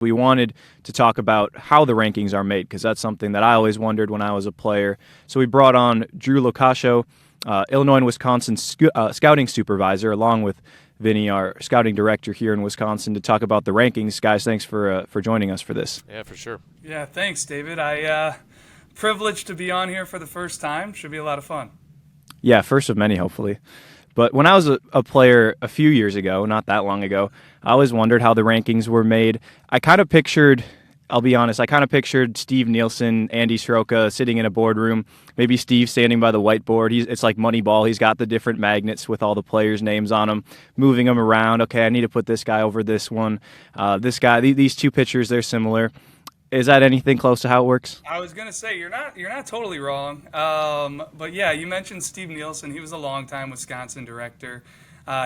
We wanted to talk about how the rankings are made because that's something that I always wondered when I was a player. So we brought on Drew Locascio, Illinois and Wisconsin Scouting Supervisor, along with Vinny, our scouting director here in Wisconsin, to talk about the rankings. Guys, thanks for joining us for this. Yeah, for sure. Yeah, thanks, David. Privileged to be on here for the first time. Should be a lot of fun. Yeah, first of many, hopefully. But when I was a player a few years ago, not that long ago, I always wondered how the rankings were made. I'll be honest, I kind of pictured Steve Nielsen, Andy Soroka sitting in a boardroom, maybe Steve standing by the whiteboard. It's like Moneyball. He's got the different magnets with all the players' names on them, moving them around. Okay, I need to put this guy over this one. This guy, these two pitchers, they're similar. Is that anything close to how it works? I was gonna say you're not totally wrong. But yeah, you mentioned Steve Nielsen. He was a longtime Wisconsin director.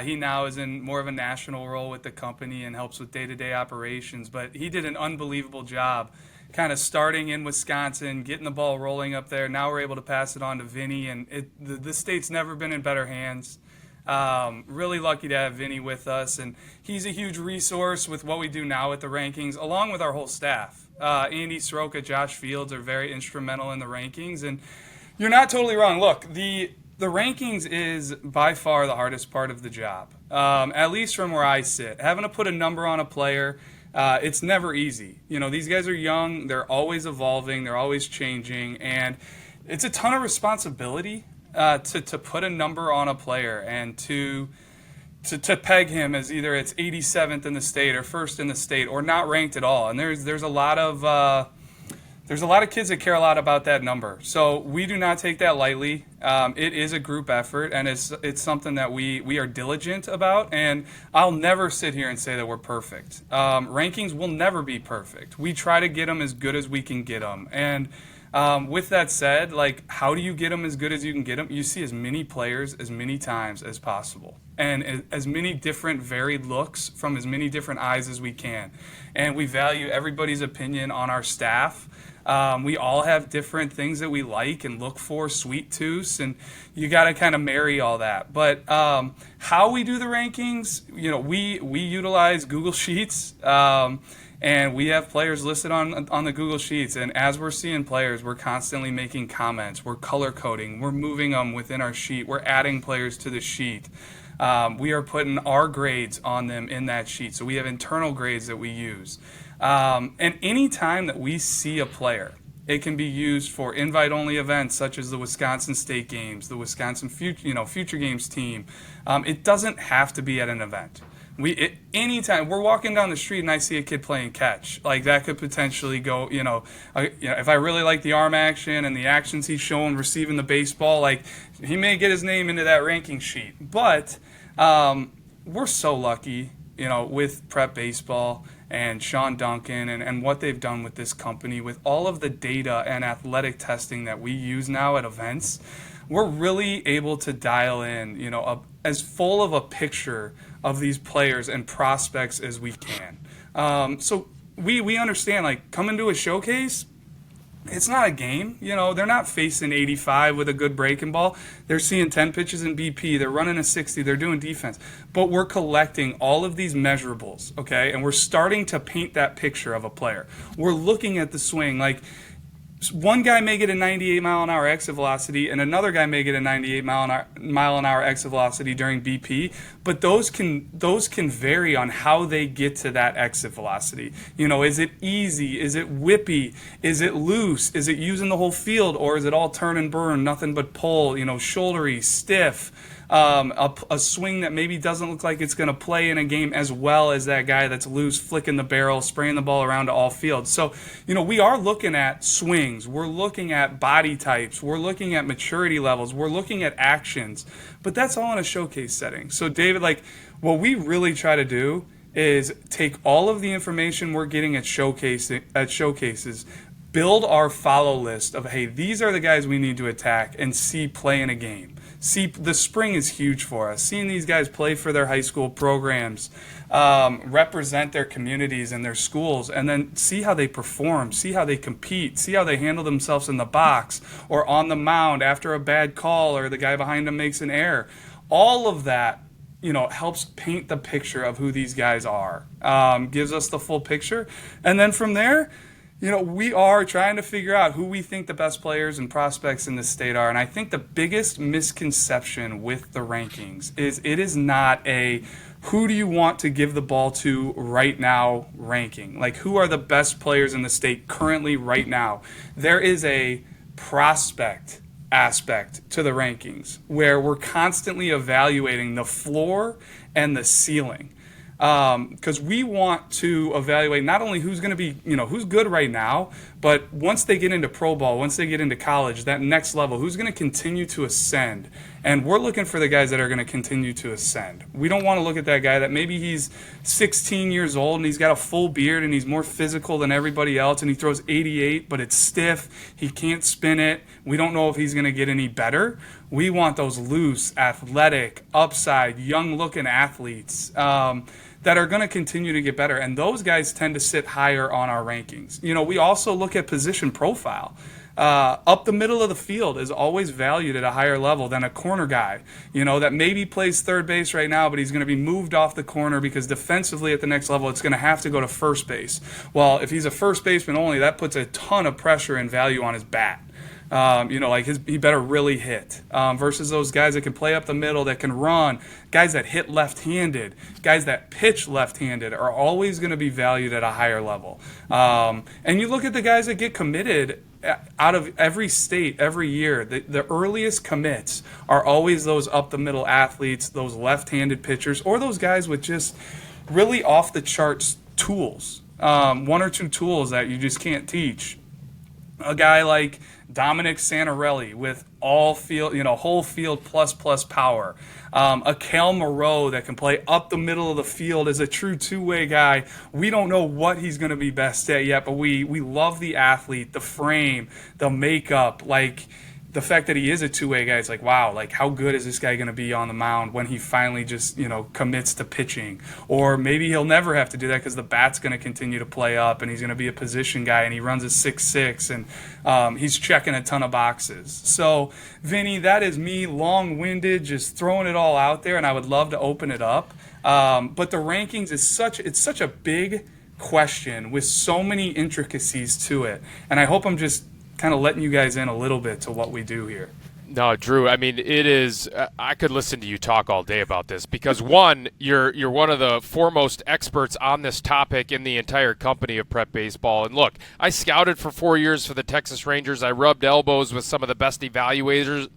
He now is in more of a national role with the company and helps with day-to-day operations. But he did an unbelievable job, kind of starting in Wisconsin, getting the ball rolling up there. Now we're able to pass it on to Vinny, and the state's never been in better hands. Really lucky to have Vinny with us, and he's a huge resource with what we do now with the rankings, along with our whole staff. Andy Soroka, Josh Fields are very instrumental in the rankings, and you're not totally wrong. Look, the rankings is by far the hardest part of the job, at least from where I sit. Having to put a number on a player, it's never easy. You know, these guys are young, they're always evolving, they're always changing, and it's a ton of responsibility to put a number on a player and to peg him as either it's 87th in the state or first in the state or not ranked at all. And there's a lot of kids that care a lot about that number. So we do not take that lightly. It is a group effort, and it's something that we are diligent about. And I'll never sit here and say that we're perfect. Rankings will never be perfect. We try to get them as good as we can get them. And with that said, like, how do you get them as good as you can get them? You see as many players as many times as possible, and as many different varied looks from as many different eyes as we can. And we value everybody's opinion on our staff. We all have different things that we like and look for, sweet tooths, and you got to kind of marry all that. But how we do the rankings, you know, we utilize Google Sheets. And we have players listed on the Google Sheets. And as we're seeing players, we're constantly making comments. We're color coding. We're moving them within our sheet. We're adding players to the sheet. We are putting our grades on them in that sheet. So we have internal grades that we use. And any time that we see a player, it can be used for invite-only events such as the Wisconsin State Games, the Wisconsin Future Games team. It doesn't have to be at an event. Anytime we're walking down the street and I see a kid playing catch, like that could potentially go, if I really like the arm action and the actions he's showing receiving the baseball, like he may get his name into that ranking sheet. But we're so lucky, with Prep Baseball and Sean Duncan and what they've done with this company, with all of the data and athletic testing that we use now at events. We're really able to dial in, as full of a picture of these players and prospects as we can. So we understand, like, coming to a showcase, it's not a game. They're not facing 85 with a good breaking ball. They're seeing 10 pitches in BP. They're running a 60. They're doing defense. But we're collecting all of these measurables, okay? And we're starting to paint that picture of a player. We're looking at the swing, like, one guy may get a 98 mile an hour exit velocity and another guy may get a 98 mile an hour exit velocity during BP, but those can vary on how they get to that exit velocity. Is it easy? Is it whippy? Is it loose? Is it using the whole field, or is it all turn and burn, nothing but pull, shouldery, stiff? A swing that maybe doesn't look like it's going to play in a game as well as that guy that's loose, flicking the barrel, spraying the ball around to all fields. So, we are looking at swings. We're looking at body types. We're looking at maturity levels. We're looking at actions. But that's all in a showcase setting. So, David, what we really try to do is take all of the information we're getting at showcases, build our follow list of, hey, these are the guys we need to attack and see play in a game. See, the spring is huge for us. Seeing these guys play for their high school programs, represent their communities and their schools, and then see how they perform, see how they compete, see how they handle themselves in the box or on the mound after a bad call or the guy behind them makes an error. All of that helps paint the picture of who these guys are, gives us the full picture. And then from there, we are trying to figure out who we think the best players and prospects in the state are. And I think the biggest misconception with the rankings is it is not a who do you want to give the ball to right now ranking. Like, who are the best players in the state currently right now? There is a prospect aspect to the rankings where we're constantly evaluating the floor and the ceiling. Because we want to evaluate not only who's going to be, who's good right now, but once they get into pro ball, once they get into college, that next level, who's going to continue to ascend. And we're looking for the guys that are going to continue to ascend. We don't want to look at that guy that maybe he's 16 years old and he's got a full beard and he's more physical than everybody else and he throws 88, but it's stiff. He can't spin it. We don't know if he's going to get any better. We want those loose, athletic, upside, young-looking athletes that are going to continue to get better. And those guys tend to sit higher on our rankings. We also look at position profile. Up the middle of the field is always valued at a higher level than a corner guy, that maybe plays third base right now, but he's going to be moved off the corner because defensively at the next level, it's going to have to go to first base. Well, if he's a first baseman only, that puts a ton of pressure and value on his bat. He better really hit versus those guys that can play up the middle, that can run, guys that hit left-handed, guys that pitch left-handed are always going to be valued at a higher level. And you look at the guys that get committed out of every state every year, the earliest commits are always those up-the-middle athletes, those left-handed pitchers, or those guys with just really off-the-charts tools, one or two tools that you just can't teach. A guy like Dominic Santarelli with all field, whole field plus power. A Cal Moreau that can play up the middle of the field as a true two-way guy. We don't know what he's going to be best at yet, but we love the athlete, the frame, the makeup, the fact that he is a two-way guy. It's like, wow, how good is this guy going to be on the mound when he finally just, commits to pitching? Or maybe he'll never have to do that because the bat's going to continue to play up and he's going to be a position guy and he runs a 6'6", and he's checking a ton of boxes. So, Vinny, that is me, long-winded, just throwing it all out there, and I would love to open it up. But the rankings is such a big question with so many intricacies to it, and I hope I'm just kind of letting you guys in a little bit to what we do here. No, Drew, I mean, it is I could listen to you talk all day about this because, one, you're one of the foremost experts on this topic in the entire company of prep baseball. And look, I scouted for 4 years for the Texas Rangers. I rubbed elbows with some of the best evaluators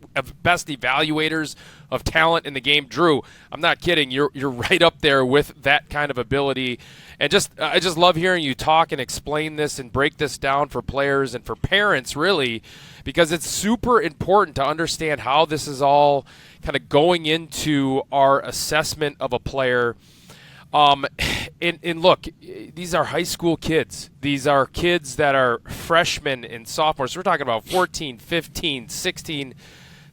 of talent in the game. Drew, I'm not kidding. You're right up there with that kind of ability. And I just love hearing you talk and explain this and break this down for players and for parents, really, because it's super important to understand how this is all kind of going into our assessment of a player. And look, these are high school kids. These are kids that are freshmen and sophomores. We're talking about 14, 15, 16,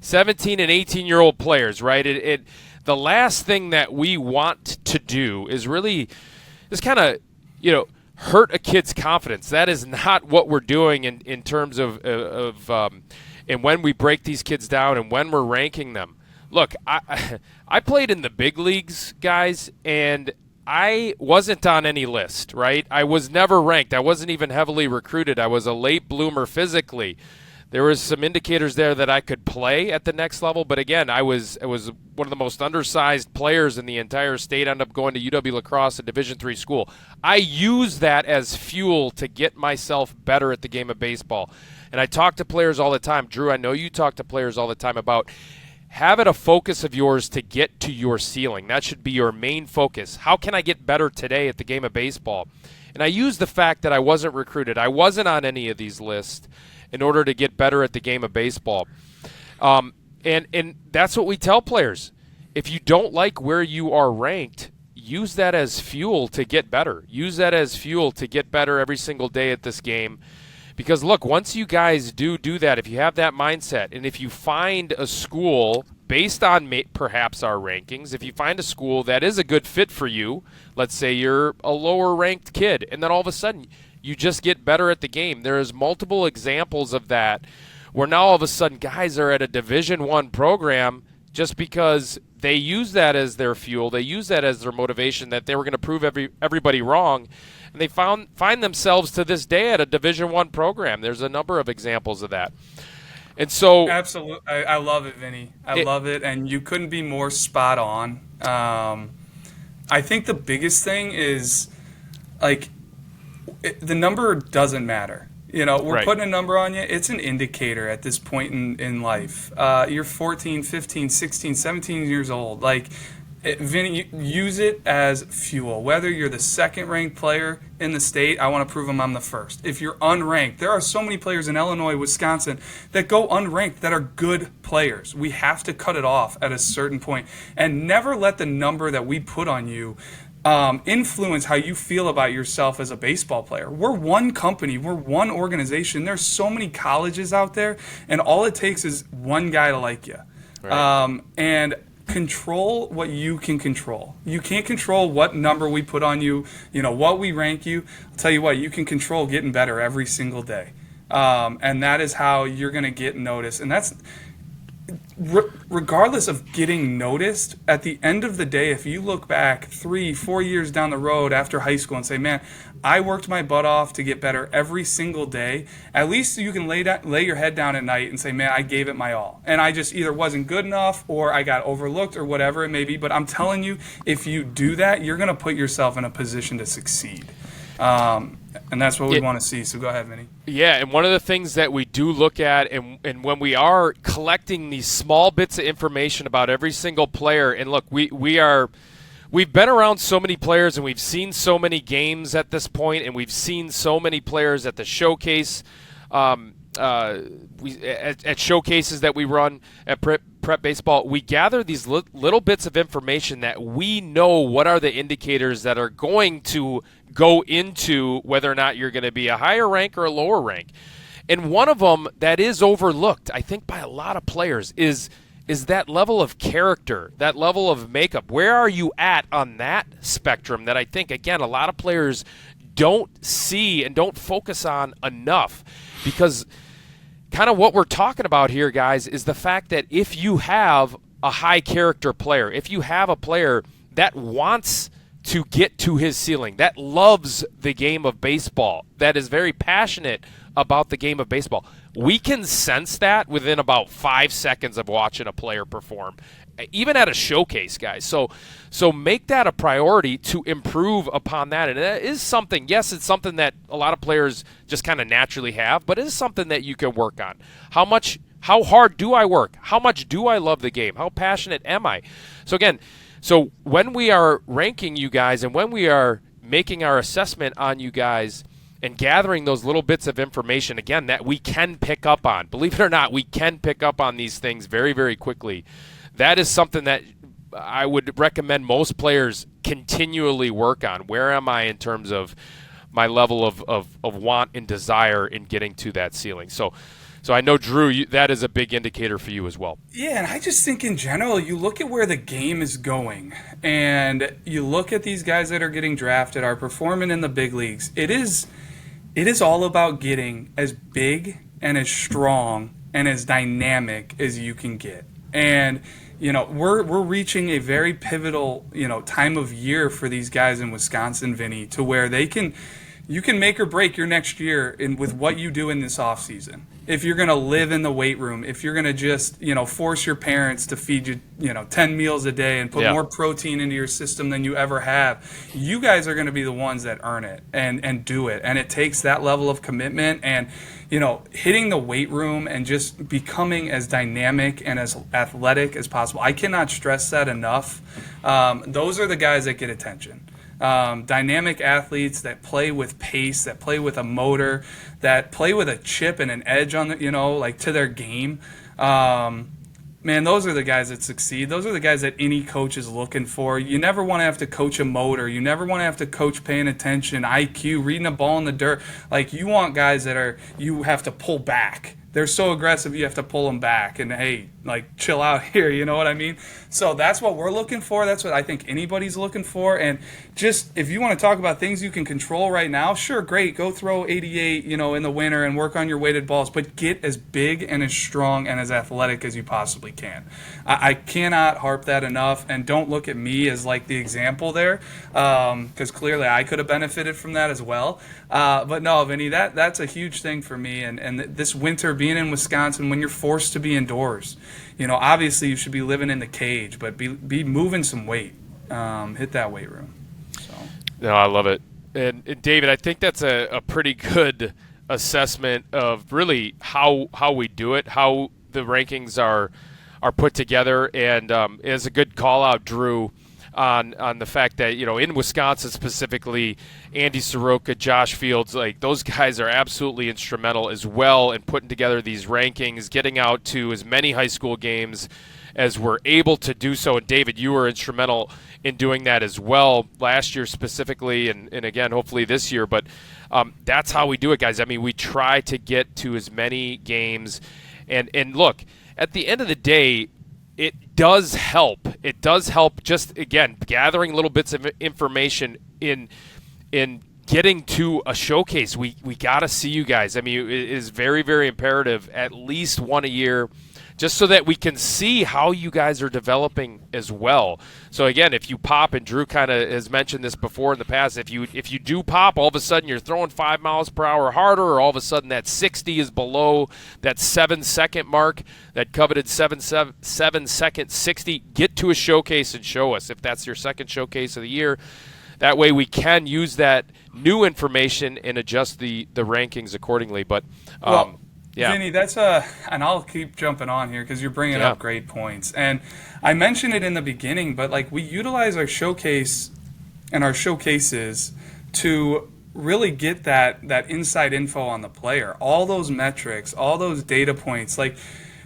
17, and 18-year-old players, right? The last thing that we want to do is really just kind of, hurt a kid's confidence. That is not what we're doing in terms of and when we break these kids down and when we're ranking them. Look, I played in the big leagues, guys, and I wasn't on any list, right? I was never ranked. I wasn't even heavily recruited. I was a late bloomer physically. There was some indicators there that I could play at the next level, but again, I was one of the most undersized players in the entire state. I ended up going to UW La Crosse, a Division III school. I use that as fuel to get myself better at the game of baseball. And I talk to players all the time. Drew, I know you talk to players all the time about have it a focus of yours to get to your ceiling. That should be your main focus. How can I get better today at the game of baseball? And I use the fact that I wasn't recruited. I wasn't on any of these lists in order to get better at the game of baseball. And that's what we tell players. If you don't like where you are ranked, use that as fuel to get better. Use that as fuel to get better every single day at this game. Because, look, once you guys do that, if you have that mindset, and if you find a school based on perhaps our rankings, if you find a school that is a good fit for you, let's say you're a lower-ranked kid, and then all of a sudden you just get better at the game. There's multiple examples of that where now all of a sudden guys are at a Division I program just because they use that as their fuel, they use that as their motivation that they were going to prove everybody wrong, and they find themselves to this day at a Division I program. There's a number of examples of that. And so, absolutely, I love it, Vinny. I love it, and you couldn't be more spot on. I think the biggest thing is, like, the number doesn't matter. You know, we're putting a number on you. It's an indicator at this point in life. You're 14, 15, 16, 17 years old. Like, Vinny, use it as fuel. Whether you're the second-ranked player in the state, I want to prove them I'm the first. If you're unranked, there are so many players in Illinois, Wisconsin that go unranked that are good players. We have to cut it off at a certain point and never let the number that we put on you influence how you feel about yourself as a baseball player. We're one company. We're one organization. There's so many colleges out there, and all it takes is one guy to like you. And control what you can control. You can't control what number we put on you, what we rank you. I'll tell you what, you can control getting better every single day. And that is how you're going to get noticed. And that's regardless of getting noticed, at the end of the day, if you look back 3-4 years down the road after high school and say, man, I worked my butt off to get better every single day, at least you can lay your head down at night and say, man, I gave it my all. And I just either wasn't good enough or I got overlooked or whatever it may be. But I'm telling you, if you do that, you're going to put yourself in a position to succeed. And that's what we want to see. So go ahead, Vinny. Yeah, and one of the things that we do look at, and when we are collecting these small bits of information about every single player, and look, we've been around so many players, and we've seen so many games at this point, and we've seen so many players at the showcase, at showcases that we run at Prep Baseball. We gather these little bits of information that we know what are the indicators that are going to go into whether or not you're going to be a higher rank or a lower rank. And one of them that is overlooked, I think, by a lot of players is that level of character, that level of makeup. Where are you at on that spectrum that I think, again, a lot of players don't see and don't focus on enough? Because kind of what we're talking about here, guys, is the fact that if you have a high character player, if you have a player that wants to get to his ceiling, that loves the game of baseball, that is very passionate about the game of baseball, we can sense that within about 5 seconds of watching a player perform, even at a showcase, guys. So make that a priority to improve upon that. And that is something, yes, it's something that a lot of players just kind of naturally have, but it is something that you can work on. How hard do I work? How much do I love the game? How passionate am I? So when we are ranking you guys and when we are making our assessment on you guys and gathering those little bits of information, again, that we can pick up on, believe it or not, we can pick up on these things very, very quickly. That is something that I would recommend most players continually work on. Where am I in terms of my level of want and desire in getting to that ceiling? So I know, Drew, that is a big indicator for you as well. Yeah, and I just think in general, you look at where the game is going, and you look at these guys that are getting drafted, are performing in the big leagues. It is all about getting as big and as strong and as dynamic as you can get. And we're reaching a very pivotal time of year for these guys in Wisconsin, Vinny, to where you can make or break your next year with what you do in this off season. If you're going to live in the weight room, if you're going to just, force your parents to feed you, 10 meals a day and put more protein into your system than you ever have, you guys are going to be the ones that earn it and do it. And it takes that level of commitment and, hitting the weight room and just becoming as dynamic and as athletic as possible. I cannot stress that enough. Those are the guys that get attention. Dynamic athletes that play with pace, that play with a motor, that play with a chip and an edge on to their game. Man, those are the guys that succeed. Those are the guys that any coach is looking for. You never want to have to coach a motor. You never want to have to coach paying attention, IQ, reading a ball in the dirt. Like, you want guys that you have to pull back they're so aggressive you have to pull them back and, hey, like, chill out here, you know what I mean? So that's what we're looking for. That's what I think anybody's looking for. And just, if you want to talk about things you can control right now, sure, great, go throw 88, in the winter and work on your weighted balls, but get as big and as strong and as athletic as you possibly can. I cannot harp that enough, and don't look at me as like the example there, because clearly I could have benefited from that as well. But no, Vinny, that's a huge thing for me. And this winter, being in Wisconsin, when you're forced to be indoors, obviously you should be living in the cage, but be moving some weight, hit that weight room. So. No, I love it. And David, I think that's a pretty good assessment of really how we do it, how the rankings are put together, and is a good call out, Drew, on the fact that in Wisconsin specifically, Andy Soroka, Josh Fields, like those guys are absolutely instrumental as well in putting together these rankings, getting out to as many high school games as we're able to do so. And David, you were instrumental in doing that as well last year specifically, and again hopefully this year. But that's how we do it, guys. I mean, we try to get to as many games, and look, at the end of the day, it does help. It does help just, again, gathering little bits of information in getting to a showcase. We got to see you guys. I mean, it is very, very imperative, at least one a year, just so that we can see how you guys are developing as well. So again, if you pop, and Drew kind of has mentioned this before in the past, if you do pop, all of a sudden you're throwing 5 miles per hour harder, or all of a sudden that 60 is below that 7-second mark, that coveted 7-second 60, get to a showcase and show us if that's your second showcase of the year. That way we can use that new information and adjust the rankings accordingly. But yeah. Vinny, and I'll keep jumping on here because you're bringing up great points. And I mentioned it in the beginning, but like we utilize our showcase and our showcases to really get that inside info on the player, all those metrics, all those data points. Like,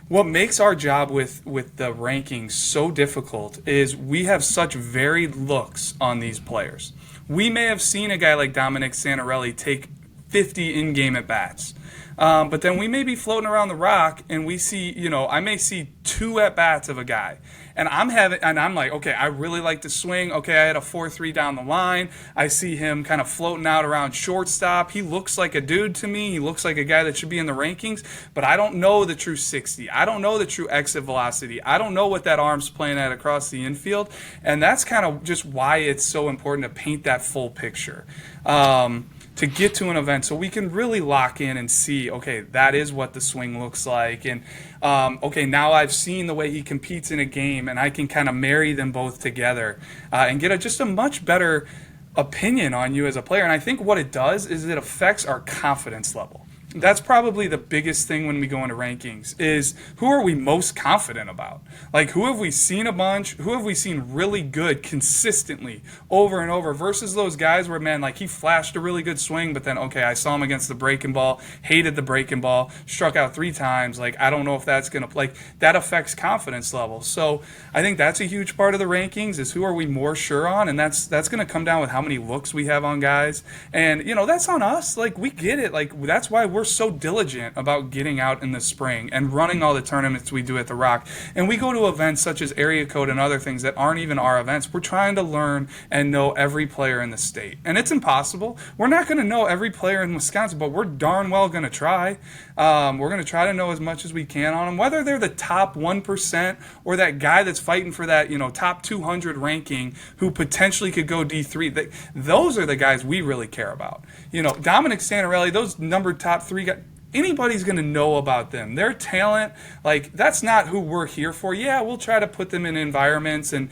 what makes our job with the rankings so difficult is we have such varied looks on these players. We may have seen a guy like Dominic Santarelli take 50 in-game at-bats. But then we may be floating around the rock and we see, I may see 2 at-bats of a guy. And I'm like, okay, I really like to swing. Okay, I had a 4-3 down the line. I see him kind of floating out around shortstop. He looks like a dude to me. He looks like a guy that should be in the rankings. But I don't know the true 60. I don't know the true exit velocity. I don't know what that arm's playing at across the infield. And that's kind of just why it's so important to paint that full picture. To get to an event so we can really lock in and see, okay, that is what the swing looks like. And, okay, now I've seen the way he competes in a game, and I can kind of marry them both together and get just a much better opinion on you as a player. And I think what it does is it affects our confidence level. That's probably the biggest thing when we go into rankings is who are we most confident about? Like, who have we seen a bunch? Who have we seen really good consistently over and over versus those guys where, man, like he flashed a really good swing, but then, okay, I saw him against the breaking ball, hated the breaking ball, struck out 3 times. Like, I don't know if that's going to, like, that affects confidence level. So I think that's a huge part of the rankings is who are we more sure on? And that's going to come down with how many looks we have on guys. And, that's on us. Like, we get it. Like, that's why we're so diligent about getting out in the spring and running all the tournaments we do at the Rock. And we go to events such as Area Code and other things that aren't even our events. We're trying to learn and know every player in the state. And it's impossible. We're not going to know every player in Wisconsin, but we're darn well going to try. We're going to try to know as much as we can on them, whether they're the top 1% or that guy that's fighting for that, top 200 ranking who potentially could go D3. Those are the guys we really care about. Dominic Santarelli, those numbered top 3 guys, anybody's going to know about them. Their talent, like, that's not who we're here for. Yeah, we'll try to put them in environments and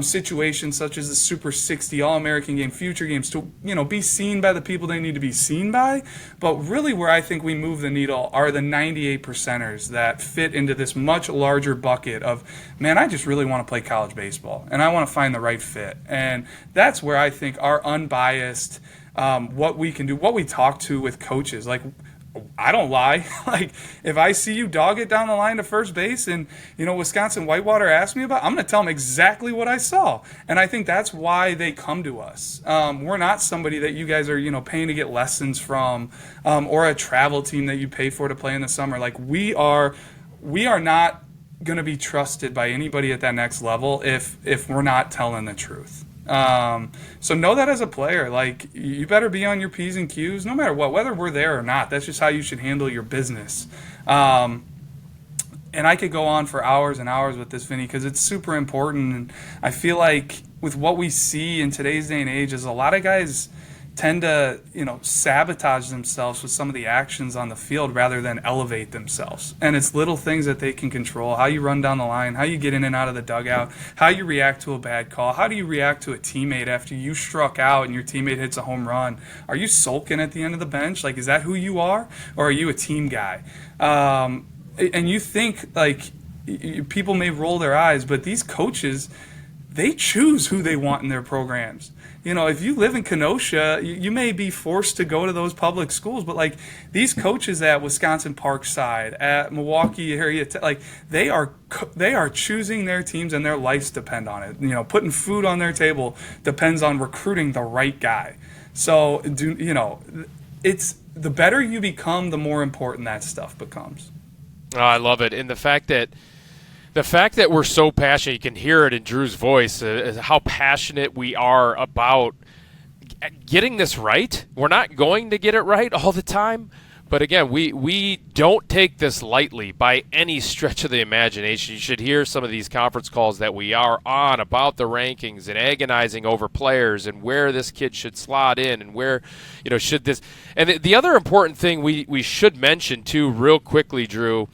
situations such as the Super 60, All-American Game, Future Games to, be seen by the people they need to be seen by. But really where I think we move the needle are the 98 percenters that fit into this much larger bucket of, man, I just really want to play college baseball and I want to find the right fit. And that's where I think our unbiased, what we can do, what we talk to with coaches, like, I don't lie. Like, if I see you dog it down the line to first base and, Wisconsin Whitewater asked me about, I'm going to tell them exactly what I saw. And I think that's why they come to us. We're not somebody that you guys are, paying to get lessons from, or a travel team that you pay for to play in the summer. Like, we are not going to be trusted by anybody at that next level if we're not telling the truth. So know that as a player, like, you better be on your P's and Q's no matter what, whether we're there or not. That's just how you should handle your business. And I could go on for hours and hours with this, Vinny, because it's super important. And I feel like with what we see in today's day and age is a lot of guys tend to, sabotage themselves with some of the actions on the field rather than elevate themselves. And it's little things that they can control: how you run down the line, how you get in and out of the dugout, how you react to a bad call, how do you react to a teammate after you struck out and your teammate hits a home run. Are you sulking at the end of the bench? Like, is that who you are? Or are you a team guy? And you think, like, people may roll their eyes, but these coaches, they choose who they want in their programs. If you live in Kenosha, you may be forced to go to those public schools, but like these coaches at Wisconsin Parkside, at Milwaukee area, like they are choosing their teams and their lives depend on it. Putting food on their table depends on recruiting the right guy. So it's the better you become, the more important that stuff becomes. Oh, I love it. And the fact that we're so passionate, you can hear it in Drew's voice, how passionate we are about getting this right. We're not going to get it right all the time, but again, we don't take this lightly by any stretch of the imagination. You should hear some of these conference calls that we are on about the rankings and agonizing over players and where this kid should slot in and where, should this. And the other important thing we should mention too, real quickly, Drew,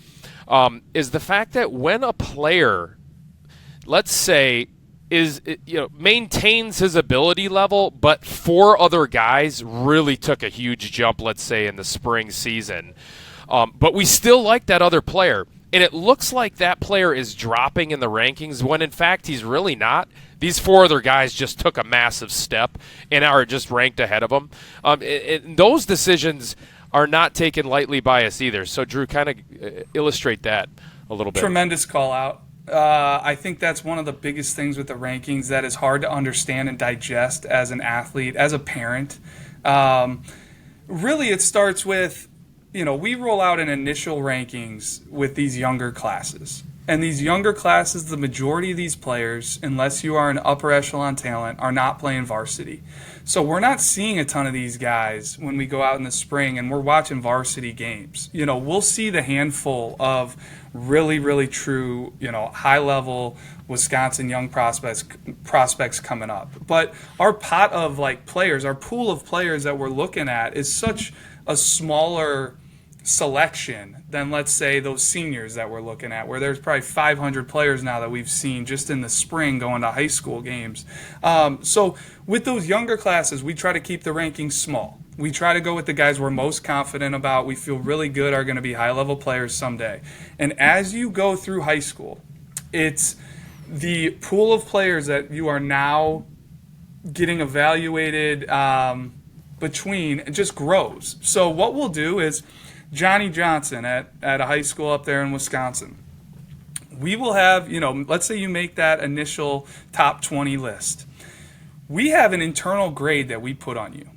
is the fact that when a player, let's say, maintains his ability level, but 4 other guys really took a huge jump, let's say, in the spring season, but we still like that other player, and it looks like that player is dropping in the rankings when in fact he's really not. These 4 other guys just took a massive step and are just ranked ahead of him. Those decisions are not taken lightly by us either. So, Drew, kind of illustrate that a little bit. Tremendous call out. I think that's one of the biggest things with the rankings that is hard to understand and digest as an athlete, as a parent. Really, it starts with, we roll out an initial rankings with these younger classes. And these younger classes, the majority of these players, unless you are an upper echelon talent, are not playing varsity. So we're not seeing a ton of these guys when we go out in the spring and we're watching varsity games. We'll see the handful of really, really true, high-level Wisconsin young prospects coming up. But our pot of players, our pool of players that we're looking at is such a smaller selection than, let's say, those seniors that we're looking at, where there's probably 500 players now that we've seen just in the spring going to high school games. So with those younger classes, we try to keep the rankings small. We try to go with the guys we're most confident about, we feel really good are going to be high-level players someday. And as you go through high school, it's the pool of players that you are now getting evaluated between, it just grows. So what we'll do is Johnny Johnson at a high school up there in Wisconsin, we will have, let's say you make that initial top 20 list. We have an internal grade that we put on you.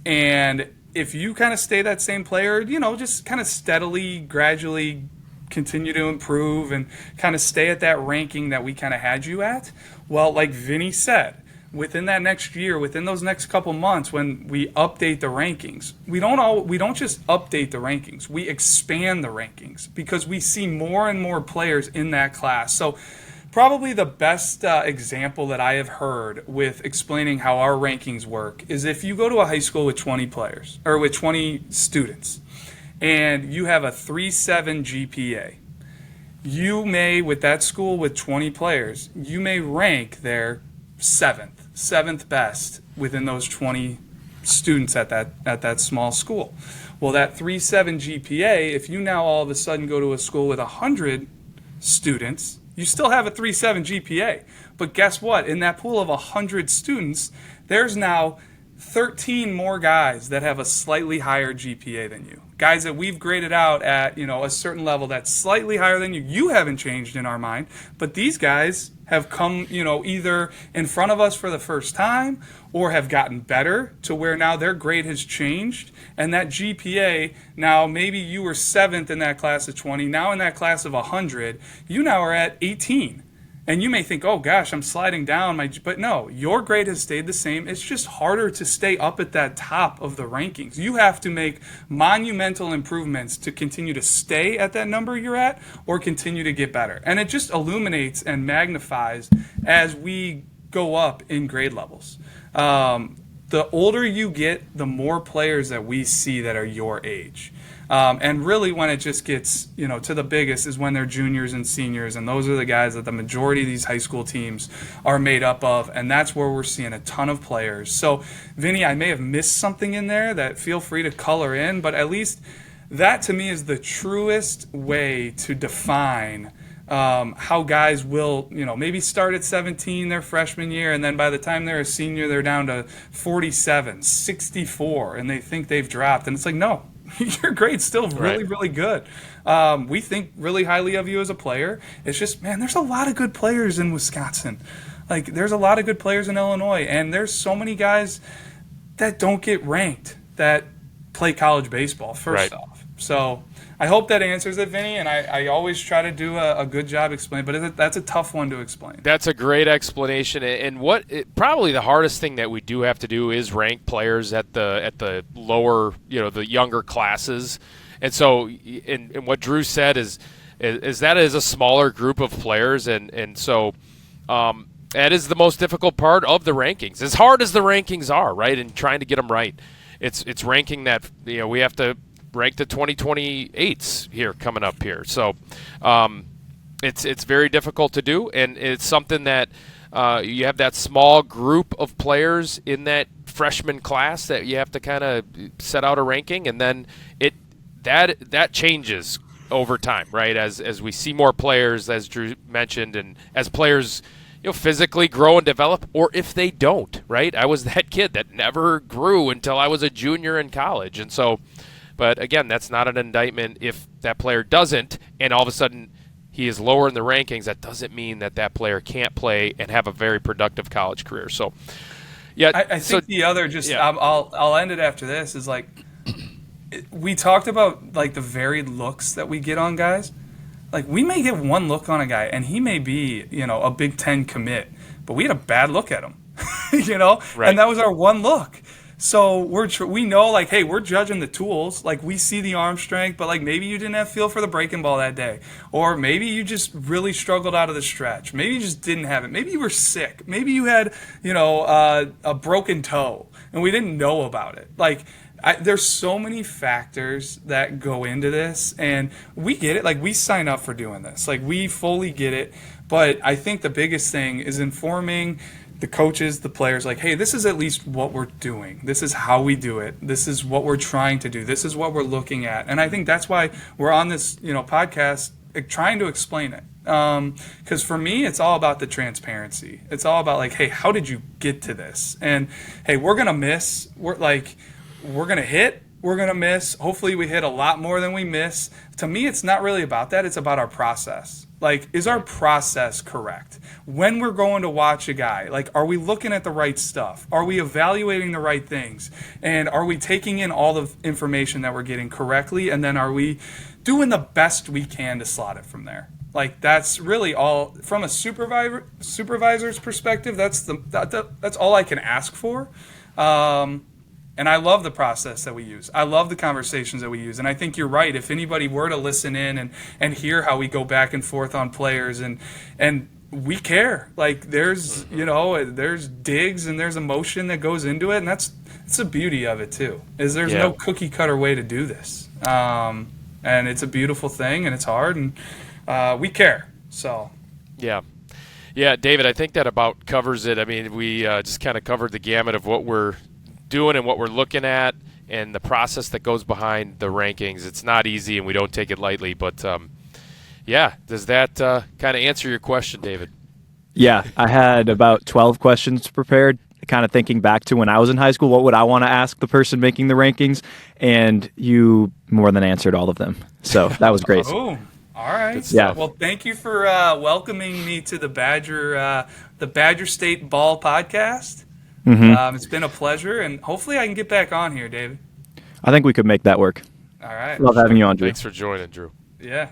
And if you kind of stay that same player, just kind of steadily, gradually continue to improve and kind of stay at that ranking that we kind of had you at, well, like Vinny said, within that next year, within those next couple months, when we update the rankings, we don't just update the rankings, we expand the rankings because we see more and more players in that class. So probably the best example that I have heard with explaining how our rankings work is if you go to a high school with 20 players or with 20 students and you have a 3.7 GPA, you may, with that school with 20 players, you may rank there seventh best within those 20 students at that small school. Well, that 3.7 GPA, if you now all of a sudden go to a school with 100 students, you still have a 3.7 GPA. But guess what? In that pool of 100 students, there's now 13 more guys that have a slightly higher GPA than you. Guys that we've graded out at, a certain level that's slightly higher than you. You haven't changed in our mind, but these guys have come, either in front of us for the first time or have gotten better to where now their grade has changed. And that GPA, now maybe you were 7th in that class of 20, now in that class of 100, you now are at 18. And you may think, oh gosh, I'm sliding down. But no, your grade has stayed the same. It's just harder to stay up at that top of the rankings. You have to make monumental improvements to continue to stay at that number you're at or continue to get better. And it just illuminates and magnifies as we go up in grade levels. The older you get, the more players that we see that are your age. And really when it just gets, to the biggest is when they're juniors and seniors, and those are the guys that the majority of these high school teams are made up of, and that's where we're seeing a ton of players. So, Vinny, I may have missed something in there that feel free to color in, but at least that to me is the truest way to define how guys will, maybe start at 17 their freshman year, and then by the time they're a senior, they're down to 47, 64, and they think they've dropped. And it's like, no. Your grade's still really, really good. We think really highly of you as a player. It's just, man, there's a lot of good players in Wisconsin. Like, there's a lot of good players in Illinois, and there's so many guys that don't get ranked that play college baseball, first off. So I hope that answers it, Vinny, and I always try to do a good job explaining, but that's a tough one to explain. That's a great explanation, and probably the hardest thing that we do have to do is rank players at the lower, the younger classes. And so, and what Drew said is that is a smaller group of players, and so that is the most difficult part of the rankings. As hard as the rankings are, right, and trying to get them right, it's ranking that we have to rank the 2028s here coming up here. So it's very difficult to do, and it's something that you have that small group of players in that freshman class that you have to kind of set out a ranking, and then that changes over time, right? As we see more players, as Drew mentioned, and as players physically grow and develop, or if they don't, right? I was that kid that never grew until I was a junior in college, and so. But again, that's not an indictment if that player doesn't, and all of a sudden he is lower in the rankings. That doesn't mean that player can't play and have a very productive college career. So, yeah, I think the other I'll end it after this is like we talked about like the varied looks that we get on guys. Like we may get one look on a guy, and he may be a Big Ten commit, but we had a bad look at him, right. And that was our one look. So we know, like, hey, we're judging the tools. Like, we see the arm strength, but, like, maybe you didn't have feel for the breaking ball that day. Or maybe you just really struggled out of the stretch. Maybe you just didn't have it. Maybe you were sick. Maybe you had, a broken toe, and we didn't know about it. Like, there's so many factors that go into this, and we get it. Like, we sign up for doing this. Like, we fully get it. But I think the biggest thing is informing the coaches, the players, like, hey, this is at least what we're doing. This is how we do it. This is what we're trying to do. This is what we're looking at. And I think that's why we're on this, podcast trying to explain it. Because for me, it's all about the transparency. It's all about like, hey, how did you get to this? And hey, we're going to miss. We're going to hit. We're going to miss. Hopefully we hit a lot more than we miss. To me, it's not really about that. It's about our process. Like, is our process correct? When we're going to watch a guy, like, are we looking at the right stuff? Are we evaluating the right things? And are we taking in all the information that we're getting correctly? And then are we doing the best we can to slot it from there? Like, that's really all from a supervisor's perspective. That's all I can ask for. And I love the process that we use. I love the conversations that we use. And I think you're right. If anybody were to listen in and hear how we go back and forth on players, and we care. Like, there's digs and there's emotion that goes into it. And that's the beauty of it, too, is there's no cookie cutter way to do this. And it's a beautiful thing, and it's hard, and we care. So, yeah. Yeah, David, I think that about covers it. I mean, we just kind of covered the gamut of what we're doing and what we're looking at and the process that goes behind the rankings. It's not easy, and we don't take it lightly, but does that kind of answer your question, David? Yeah, I had about 12 questions prepared. kind of thinking back to when I was in high school, what would I want to ask the person making the rankings? And you more than answered all of them. So that was great. Oh, all right. Yeah. Well, thank you for welcoming me to the Badger State Ball podcast. It's been a pleasure, and hopefully I can get back on here, David. I think we could make that work. All right. Love having you on, Drew. Thanks for joining, Drew. Yeah.